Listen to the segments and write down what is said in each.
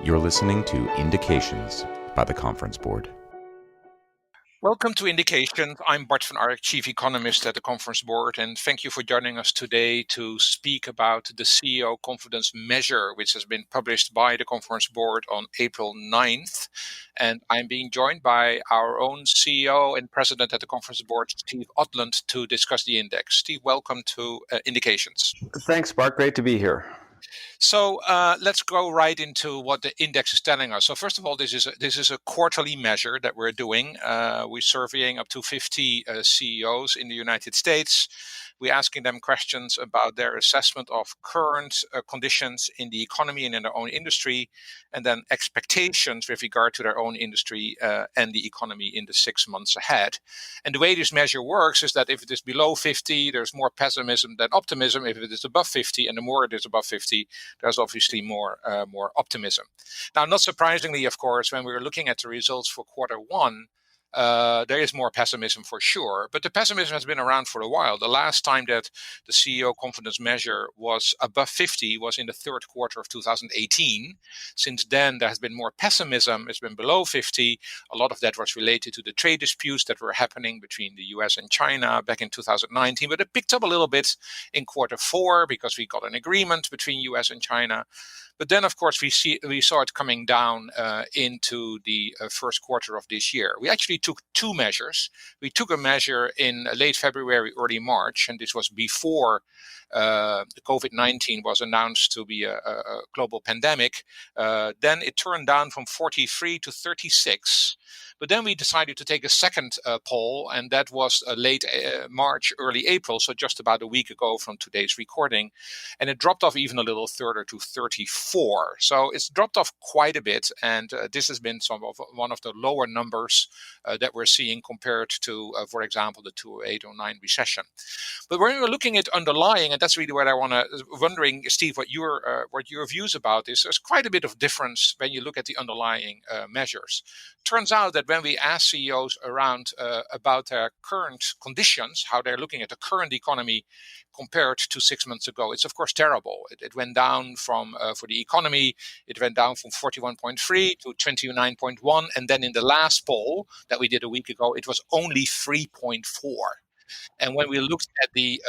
You're listening to Indications by the Conference Board. Welcome to Indications. I'm Bart van Ark, Chief Economist at the Conference Board, and thank you for joining us today to speak about the CEO Confidence Measure, which has been published by the Conference Board on April 9th. And I'm being joined by our own CEO and President at the Conference Board, Steve Odland, to discuss the index. Steve, welcome to Indications. Thanks, Bart. Great to be here. So let's go right into what the index is telling us. So first of all, this is a quarterly measure that we're doing. We're surveying up to 50 CEOs in the United States. We're asking them questions about their assessment of current conditions in the economy and in their own industry, and then expectations with regard to their own industry and the economy in the 6 months ahead. And the way this measure works is that if it is below 50, there's more pessimism than optimism. If it is above 50, and the more it is above 50, there's obviously more optimism. Now, not surprisingly, of course, when we're looking at the results for quarter one, there is more pessimism for sure, but the pessimism has been around for a while. The last time that the CEO confidence measure was above 50 was in the third quarter of 2018. Since then, there has been more pessimism. It's been below 50. A lot of that was related to the trade disputes that were happening between the US and China back in 2019, but it picked up a little bit in quarter four because we got an agreement between US and China. But then, of course, we saw it coming down into the first quarter of this year. We actually took two measures. We took a measure in late February, early March, and this was before COVID-19 was announced to be a global pandemic. Then it turned down from 43 to 36. But then we decided to take a second poll, and that was late March, early April, so just about a week ago from today's recording. And it dropped off even a little further to 34. So it's dropped off quite a bit, and this has been one of the lower numbers that we're seeing compared to, for example, the 2008-09 recession. But when we're looking at underlying, and that's really what I wondering, Steve, what your views about this. There's quite a bit of difference when you look at the underlying measures. Turns out that when we ask CEOs around about their current conditions, how they're looking at the current economy compared to 6 months ago, it's of course terrible. It went down from, for the economy, it went down from 41.3 to 29.1. And then in the last poll that we did a week ago, it was only 3.4. And when we looked at the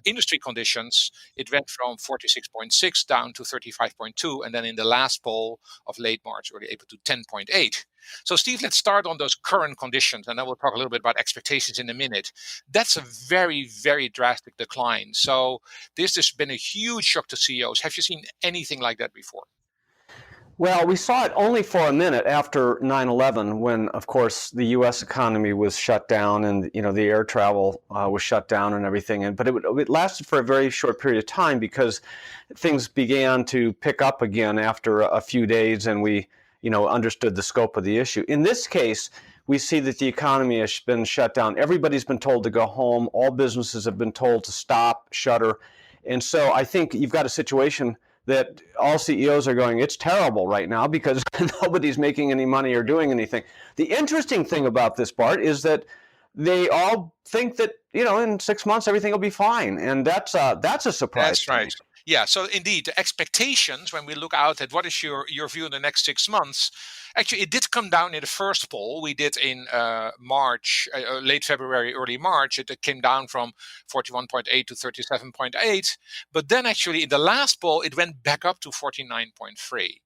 industry conditions, it went from 46.6 down to 35.2. And then in the last poll of late March, early April, to 10.8. So, Steve, let's start on those current conditions, and then we'll talk a little bit about expectations in a minute. That's a very, very drastic decline. So this has been a huge shock to CEOs. Have you seen anything like that before? Well, we saw it only for a minute after 9/11 when, of course, the U.S. economy was shut down and, the air travel was shut down and everything. But it lasted for a very short period of time because things began to pick up again after a few days, and we understood the scope of the issue. In this case, we see that the economy has been shut down. Everybody's been told to go home. All businesses have been told to stop, shutter. And so I think you've got a situation that all CEOs are going, it's terrible right now because nobody's making any money or doing anything. The interesting thing about this, Bart, is that they all think that, in 6 months, everything will be fine. And that's a surprise. That's right. Yeah, so indeed, the expectations, when we look out at what is your view in the next 6 months, actually, it did come down in the first poll we did in March, late February, early March. It came down from 41.8 to 37.8. But then actually in the last poll, it went back up to 49.3.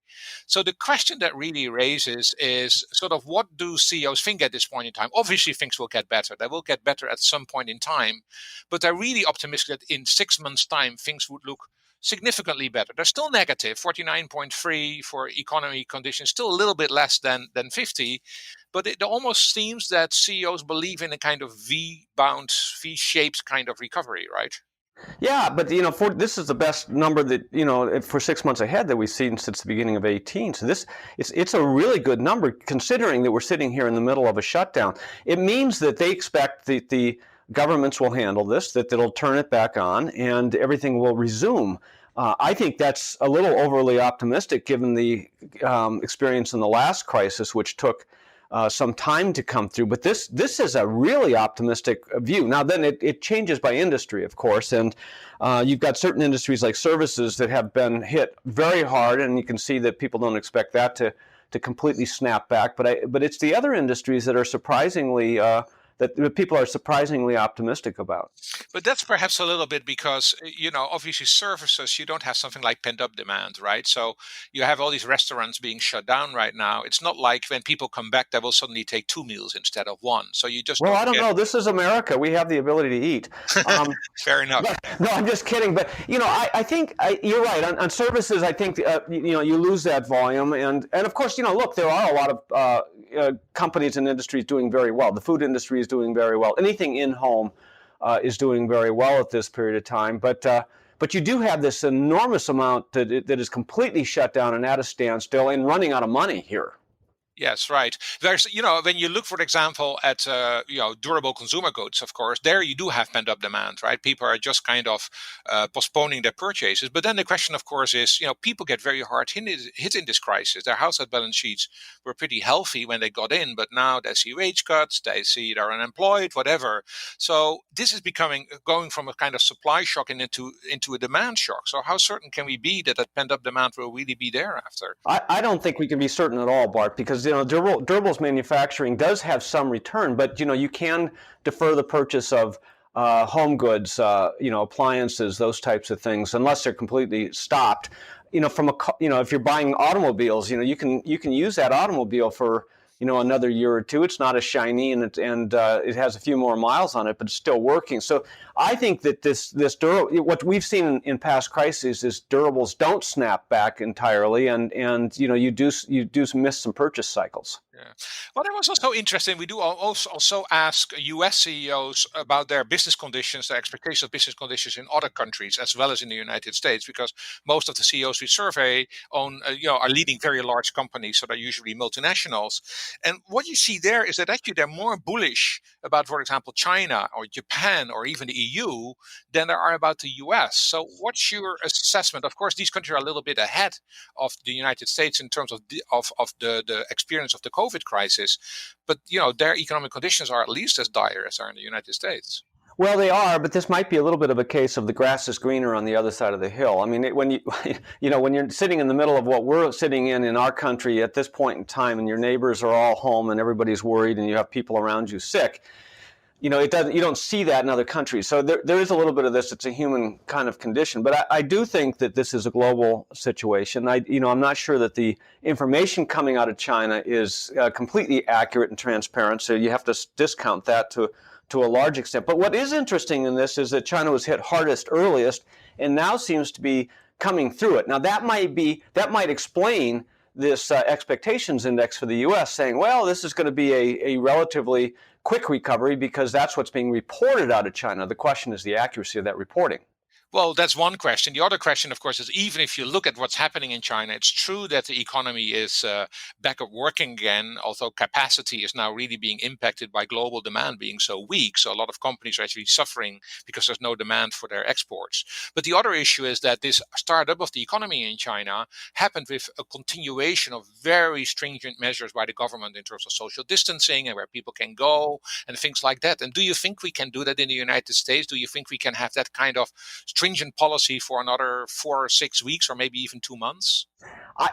So the question that really raises is sort of what do CEOs think at this point in time? Obviously, things will get better. They will get better at some point in time. But they're really optimistic that in 6 months' time, things would look significantly better. They're still negative, 49.3 for economy conditions, still a little bit less than 50. But it almost seems that CEOs believe in a kind of V-bound, V-shaped kind of recovery, right? Yeah, but this is the best number that for 6 months ahead that we've seen since the beginning of 18. So it's a really good number considering that we're sitting here in the middle of a shutdown. It means that they expect that the governments will handle this, that they'll turn it back on, and everything will resume. I think that's a little overly optimistic given the experience in the last crisis, which took some time to come through. But this is a really optimistic view. Now, then it changes by industry, of course, and you've got certain industries like services that have been hit very hard, and you can see that people don't expect that to completely snap back. But it's the other industries that are surprisingly that people are surprisingly optimistic about. But that's perhaps a little bit because, obviously services, you don't have something like pent-up demand, right? So you have all these restaurants being shut down right now. It's not like when people come back, they will suddenly take 2 meals instead of one. So you just Well, I don't know. This is America. We have the ability to eat. Fair enough. No, I'm just kidding. But, I think you're right. On services, I think, you lose that volume. And of course, look, there are a lot of companies and industries doing very well. The food industry is doing very well. Anything in-home is doing very well at this period of time. But you do have this enormous amount that is completely shut down and at a standstill and running out of money here. Yes, right. There's, when you look, for example, at, durable consumer goods, of course, there you do have pent up demand, right? People are just kind of postponing their purchases. But then the question, of course, is, people get very hard hit in this crisis. Their household balance sheets were pretty healthy when they got in, but now they see wage cuts, they see they're unemployed, whatever. So this is going from a kind of supply shock into a demand shock. So how certain can we be that pent up demand will really be there after? I don't think we can be certain at all, Bart, because durables manufacturing does have some return, but you can defer the purchase of home goods, appliances, those types of things, unless they're completely stopped. If you're buying automobiles, you can use that automobile for another year or two. It's not as shiny and it has a few more miles on it, but it's still working. So I think that what we've seen in past crises is durables don't snap back entirely, and you do miss some purchase cycles. Yeah. Well, that was also interesting. We do also ask US CEOs about their business conditions, their expectations of business conditions in other countries as well as in the United States, because most of the CEOs we survey are leading very large companies, so they're usually multinationals. And what you see there is that actually they're more bullish about, for example, China or Japan or even the EU than there are about the US. So what's your assessment? Of course, these countries are a little bit ahead of the United States in terms of the experience of the COVID crisis, but their economic conditions are at least as dire as are in the United States. Well, they are, but this might be a little bit of a case of the grass is greener on the other side of the hill. I mean, when you're sitting in the middle of what we're sitting in our country at this point in time, and your neighbors are all home and everybody's worried, and you have people around you sick, you don't see that in other countries. So there is a little bit of this. It's a human kind of condition. But I do think that this is a global situation. I'm not sure that the information coming out of China is completely accurate and transparent. So you have to discount that to a large extent. But what is interesting in this is that China was hit hardest, earliest, and now seems to be coming through it. Now that might explain this expectations index for the U.S. saying, well, this is going to be a relatively quick recovery because that's what's being reported out of China. The question is the accuracy of that reporting. Well, that's one question. The other question, of course, is even if you look at what's happening in China, it's true that the economy is back up working again, although capacity is now really being impacted by global demand being so weak. So a lot of companies are actually suffering because there's no demand for their exports. But the other issue is that this startup of the economy in China happened with a continuation of very stringent measures by the government in terms of social distancing and where people can go and things like that. And do you think we can do that in the United States? Do you think we can have that kind of stringent policy for another 4 or 6 weeks or maybe even 2 months?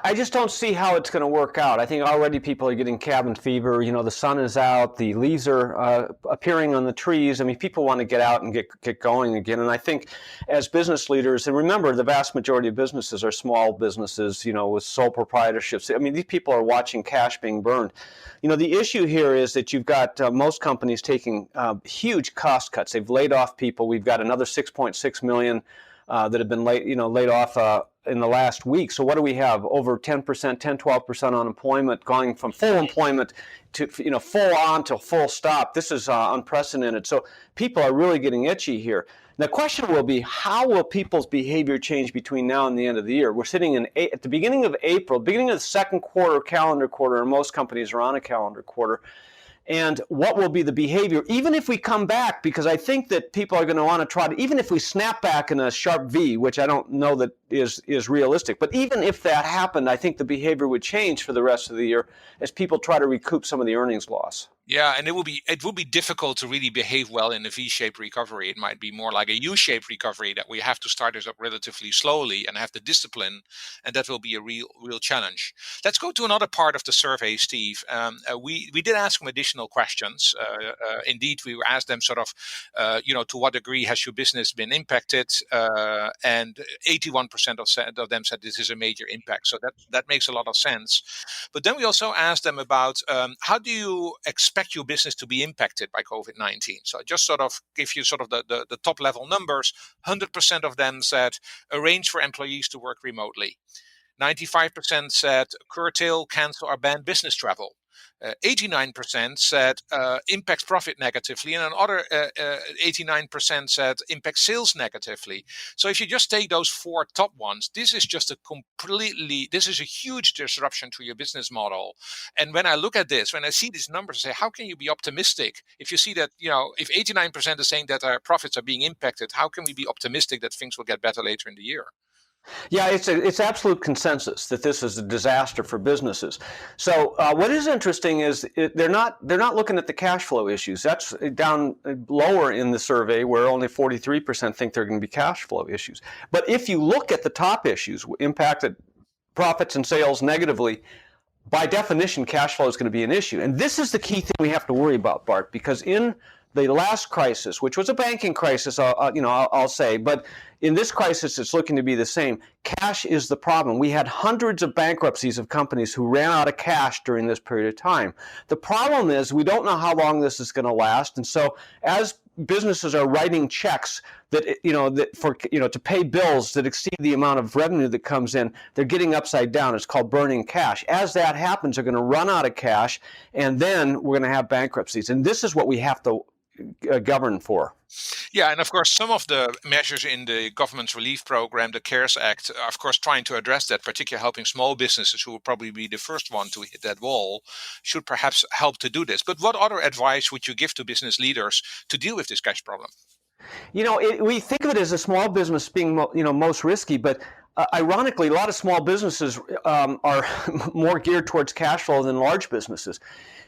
I just don't see how it's going to work out. I think already people are getting cabin fever. The sun is out, the leaves are appearing on the trees. I mean, people want to get out and get going again. And I think as business leaders, and remember, the vast majority of businesses are small businesses, with sole proprietorships. I mean, these people are watching cash being burned. The issue here is that you've got most companies taking huge cost cuts. They've laid off people. We've got another 6.6 million that have been laid off in the last week. So what do we have? Over 10%, 12% unemployment, going from full employment to full on to full stop. This is unprecedented. So people are really getting itchy here. The question will be, how will people's behavior change between now and the end of the year? We're sitting at the beginning of April, beginning of the second quarter, calendar quarter, and most companies are on a calendar quarter. And what will be the behavior, even if we come back, because I think that people are going to want to try to, even if we snap back in a sharp V, which I don't know that is realistic. But even if that happened, I think the behavior would change for the rest of the year as people try to recoup some of the earnings loss. Yeah, and it will be difficult to really behave well in a V-shaped recovery. It might be more like a U-shaped recovery, that we have to start this up relatively slowly and have the discipline, and that will be a real challenge. Let's go to another part of the survey, Steve. We did ask them additional questions. Indeed, we asked them sort of, to what degree has your business been impacted? And 81% of them said this is a major impact. So that makes a lot of sense. But then we also asked them about how do you expect your business to be impacted by COVID-19? So just sort of give you sort of the top level numbers. 100% of them said arrange for employees to work remotely. 95% said curtail, cancel, or ban business travel. 89% said impacts profit negatively, and another 89% said impacts sales negatively. So if you just take those four top ones, this is a huge disruption to your business model. And when I look at this, when I see these numbers, I say, how can you be optimistic? If you see that, if 89% is saying that our profits are being impacted, how can we be optimistic that things will get better later in the year? Yeah, it's absolute consensus that this is a disaster for businesses. So what is interesting is they're not looking at the cash flow issues. That's down lower in the survey, where only 43% think there are going to be cash flow issues. But if you look at the top issues, impacted profits and sales negatively, by definition, cash flow is going to be an issue. And this is the key thing we have to worry about, Bart, because in the last crisis, which was a banking crisis, I'll say, but in this crisis, it's looking to be the same. Cash is the problem. We had hundreds of bankruptcies of companies who ran out of cash during this period of time. The problem is we don't know how long this is going to last, and so as businesses are writing checks to pay bills that exceed the amount of revenue that comes in, they're getting upside down. It's called burning cash. As that happens, they're going to run out of cash, and then we're going to have bankruptcies. And this is what we have to govern for. Yeah, and of course, some of the measures in the government's relief program, the CARES Act, are of course trying to address that, particularly helping small businesses, who will probably be the first one to hit that wall, should perhaps help to do this. But what other advice would you give to business leaders to deal with this cash problem? We think of it as a small business being most risky, but ironically, a lot of small businesses are more geared towards cash flow than large businesses.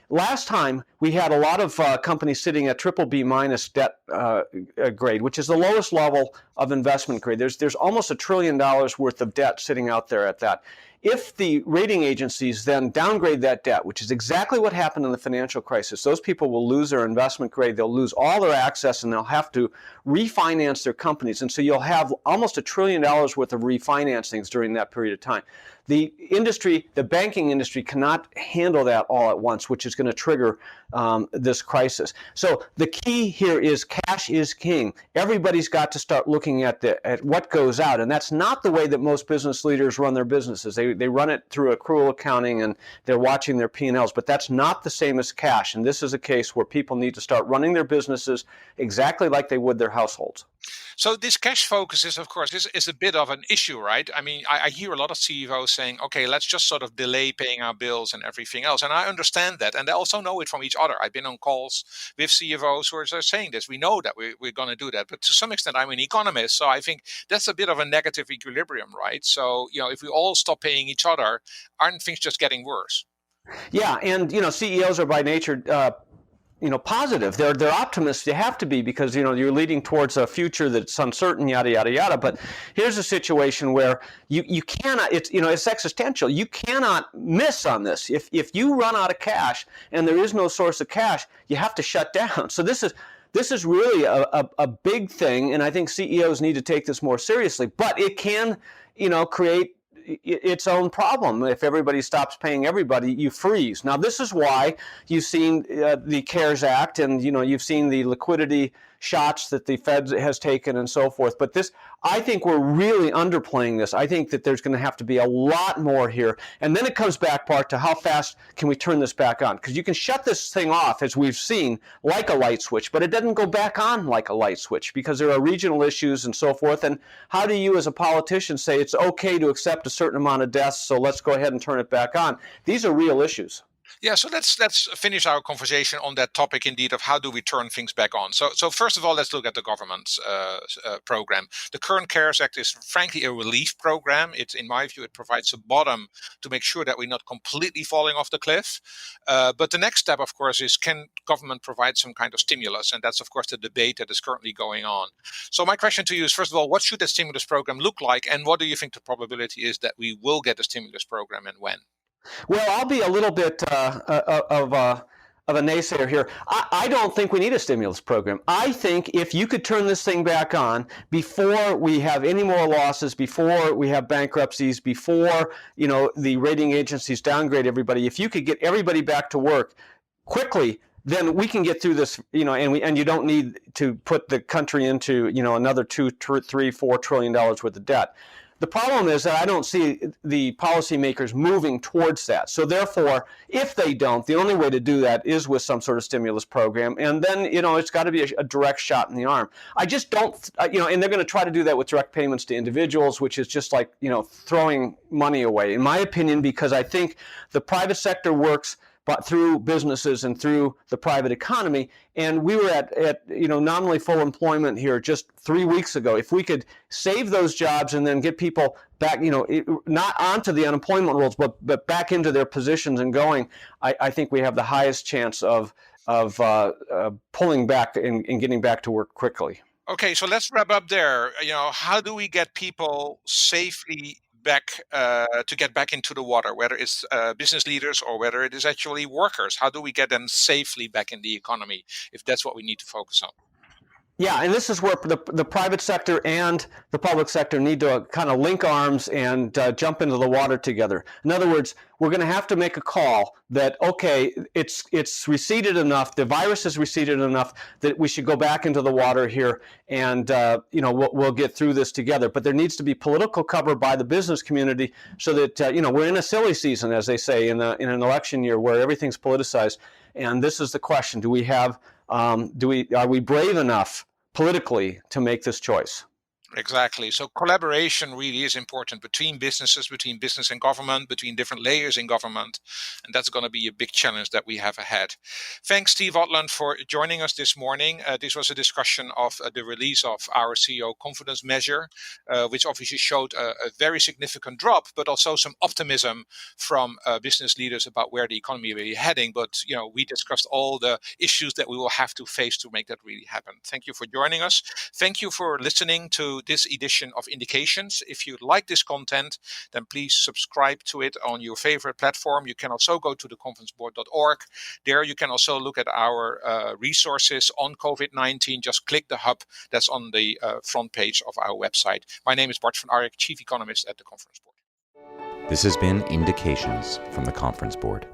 Last time, we had a lot of companies sitting at BBB- debt grade, which is the lowest level of investment grade. There's almost $1 trillion worth of debt sitting out there at that. If the rating agencies then downgrade that debt, which is exactly what happened in the financial crisis, those people will lose their investment grade, they'll lose all their access, and they'll have to refinance their companies. And so you'll have almost $1 trillion worth of refinancings during that period of time. The banking industry cannot handle that all at once, which is going to trigger this crisis. So the key here is cash is king. Everybody's got to start looking at what goes out, and that's not the way that most business leaders run their businesses. They run it through accrual accounting, and they're watching their P&Ls, but that's not the same as cash. And this is a case where people need to start running their businesses exactly like they would their households. So this cash focus is, of course, is a bit of an issue, right? I mean, I hear a lot of CEOs saying, okay, let's just sort of delay paying our bills and everything else. And I understand that. And they also know it from each other. I've been on calls with CEOs who are saying this. We know that we're going to do that. But to some extent, I'm an economist. So I think that's a bit of a negative equilibrium, right? So, if we all stop paying each other, aren't things just getting worse? Yeah. And, CEOs are by nature positive. They're optimists. You have to be, because you're leading towards a future that's uncertain, yada yada yada. But here's a situation where you cannot. It's existential. You cannot miss on this. If you run out of cash and there is no source of cash, you have to shut down. So this is really a big thing, and I think CEOs need to take this more seriously. But it can create its own problem. If everybody stops paying everybody, you freeze. Now, this is why you've seen the CARES Act, and you've seen the liquidity shots that the Fed has taken and so forth. But I think we're really underplaying this. I think that there's going to have to be a lot more here. And then it comes back, Bart, to how fast can we turn this back on? Because you can shut this thing off, as we've seen, like a light switch, but it doesn't go back on like a light switch, because there are regional issues and so forth. And how do you, as a politician, say it's okay to accept a certain amount of deaths, so let's go ahead and turn it back on? These are real issues. Yeah, so let's finish our conversation on that topic indeed of how do we turn things back on. So first of all, let's look at the government's program. The current CARES Act is frankly a relief program. It's, in my view, it provides a bottom to make sure that we're not completely falling off the cliff. But the next step, of course, is can government provide some kind of stimulus? And that's, of course, the debate that is currently going on. So my question to you is, first of all, what should that stimulus program look like? And what do you think the probability is that we will get a stimulus program and when? Well, I'll be a little bit of a naysayer here. I don't think we need a stimulus program. I think if you could turn this thing back on before we have any more losses, before we have bankruptcies, before the rating agencies downgrade everybody, if you could get everybody back to work quickly, then we can get through this, and you don't need to put the country into another $2, $3, $4 trillion worth of debt. The problem is that I don't see the policymakers moving towards that. So therefore, if they don't, the only way to do that is with some sort of stimulus program. And then, it's got to be a direct shot in the arm. I just don't, and they're going to try to do that with direct payments to individuals, which is just like, throwing money away, in my opinion, because I think the private sector works but through businesses and through the private economy. And we were at nominally full employment here just 3 weeks ago. If we could save those jobs and then get people back, not onto the unemployment rolls, but back into their positions and going, I think we have the highest chance of pulling back and getting back to work quickly. Okay, so let's wrap up there. How do we get people safely back to get back into the water, whether it's business leaders or whether it is actually workers? How do we get them safely back in the economy if that's what we need to focus on? Yeah, and this is where the private sector and the public sector need to kind of link arms and jump into the water together. In other words, we're going to have to make a call that, okay, it's receded enough, the virus has receded enough that we should go back into the water here and, we'll get through this together. But there needs to be political cover by the business community so that, we're in a silly season, as they say, in an election year where everything's politicized. And this is the question. Are we brave enough politically to make this choice? Exactly. So collaboration really is important between businesses, between business and government, between different layers in government. And that's going to be a big challenge that we have ahead. Thanks, Steve Odland, for joining us this morning. This was a discussion of the release of our CEO confidence measure, which obviously showed a very significant drop, but also some optimism from business leaders about where the economy will be heading. But, we discussed all the issues that we will have to face to make that really happen. Thank you for joining us. Thank you for listening to this edition of Indications. If you like this content, then please subscribe to it on your favorite platform. You can also go to theconferenceboard.org. There you can also look at our resources on COVID-19. Just click the hub that's on the front page of our website. My name is Bart van Ark, Chief Economist at the Conference Board. This has been Indications from the Conference Board.